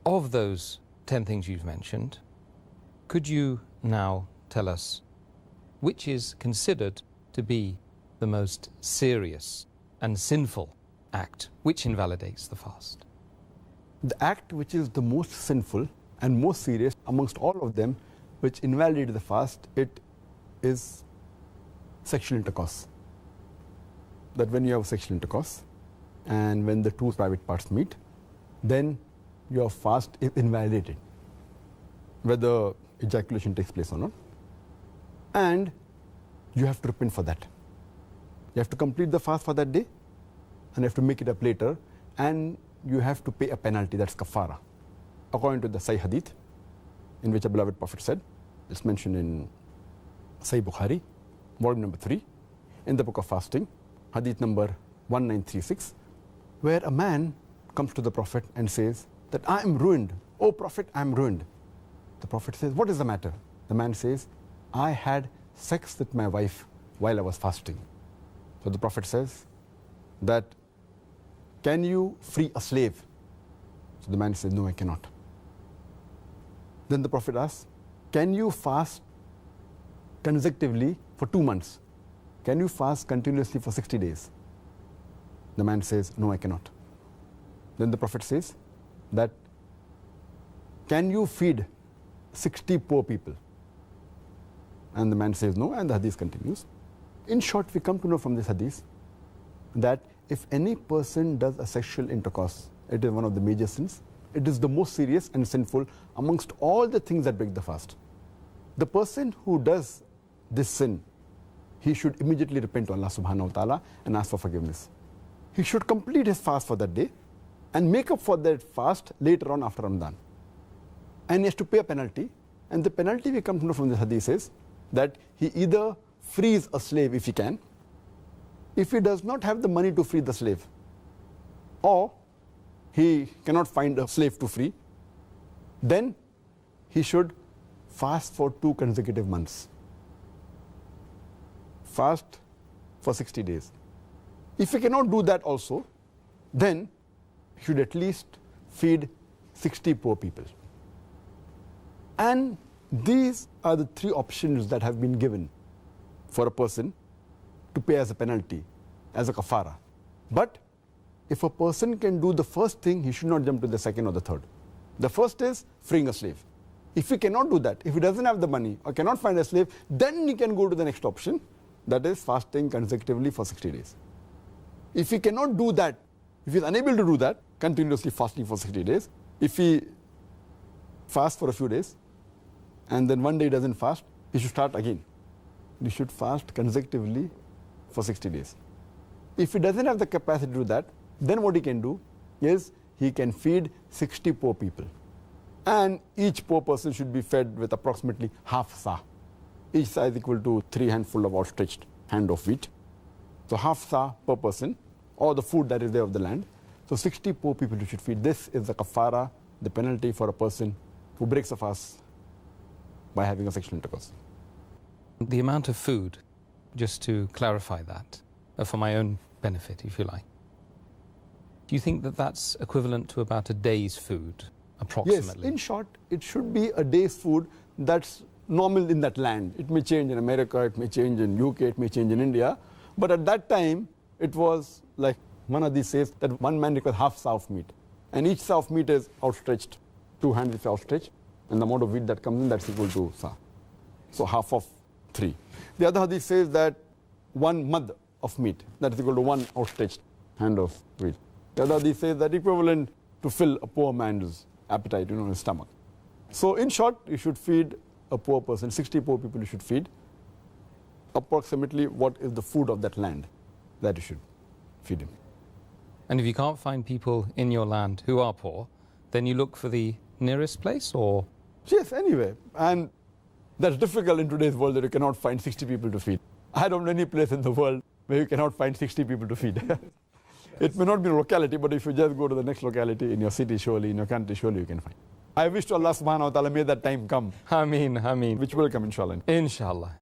Of those 10 things you've mentioned, could you now tell us which is considered to be the most serious and sinful act which invalidates the fast? The act which is the most sinful and most serious amongst all of them, which invalidates the fast, it is sexual intercourse. That when you have sexual intercourse and when the two private parts meet, then your fast is invalidated, whether ejaculation takes place or not. And you have to repent for that. You have to complete the fast for that day and you have to make it up later, and you have to pay a penalty, that's kafara. According to the Sahih Hadith, in which a beloved Prophet said, it's mentioned in Sahih Bukhari, volume number 3, in the book of fasting, Hadith number 1936, where a man comes to the Prophet and says that I am ruined. Oh Prophet, I am ruined. The Prophet says, what is the matter? The man says, I had sex with my wife while I was fasting. So the Prophet says that, can you free a slave? So the man says, no, I cannot. Then the Prophet asks, can you fast consecutively for 2 months? Can you fast continuously for 60 days? The man says, no, I cannot. Then the Prophet says that, can you feed 60 poor people? And the man says no, and the hadith continues. In short, we come to know from this hadith that if any person does a sexual intercourse, it is one of the major sins. It is the most serious and sinful amongst all the things that break the fast. The person who does this sin, he should immediately repent to Allah subhanahu wa ta'ala and ask for forgiveness. He should complete his fast for that day and make up for that fast later on after Ramadan. And he has to pay a penalty. And the penalty we come to know from the hadith is that he either frees a slave if he can, if he does not have the money to free the slave, or he cannot find a slave to free, then he should fast for 2 consecutive months. Fast for 60 days. If he cannot do that also, then he should at least feed 60 poor people. And these are the 3 options that have been given for a person to pay as a penalty, as a kafara. But if a person can do the first thing, he should not jump to the second or the third. The first is freeing a slave. If he cannot do that, if he doesn't have the money or cannot find a slave, then he can go to the next option, that is fasting consecutively for 60 days. If he cannot do that, if he is unable to do that, continuously fasting for 60 days, if he fasts for a few days and then one day he doesn't fast, he should start again. He should fast consecutively for 60 days. If he doesn't have the capacity to do that, then what he can do is he can feed 60 poor people. And each poor person should be fed with approximately half sa. Each sa is equal to 3 handfuls of outstretched hand of wheat. So half sa per person, or the food that is there of the land. So 60 poor people you should feed. This is the kafara, the penalty for a person who breaks a fast by having a sexual intercourse. The amount of food, just to clarify that, for my own benefit, if you like, do you think that that's equivalent to about a day's food, approximately? Yes, in short, it should be a day's food that's normal in that land. It may change in America, it may change in UK, it may change in India. But at that time, it was like one of these says that one man requires half sa of meat. And each sa of meat is outstretched, 2 hands is outstretched, and the amount of wheat that comes in, that's equal to sa. So half of 3. The other hadith says that 1 mud of meat, that is equal to 1 outstretched hand of wheat. The other hadith says that equivalent to fill a poor man's appetite, his stomach. So in short, you should feed a poor person, 60 poor people you should feed, approximately what is the food of that land that you should feed him. And if you can't find people in your land who are poor, then you look for the nearest place, or? Yes, anyway. And that's difficult in today's world that you cannot find 60 people to feed. I don't know any place in the world where you cannot find 60 people to feed. It may not be a locality, but if you just go to the next locality in your city, surely, in your country, surely you can find. I wish to Allah subhanahu wa ta'ala may that time come. Ameen, ameen. Which will come, inshallah. Inshallah.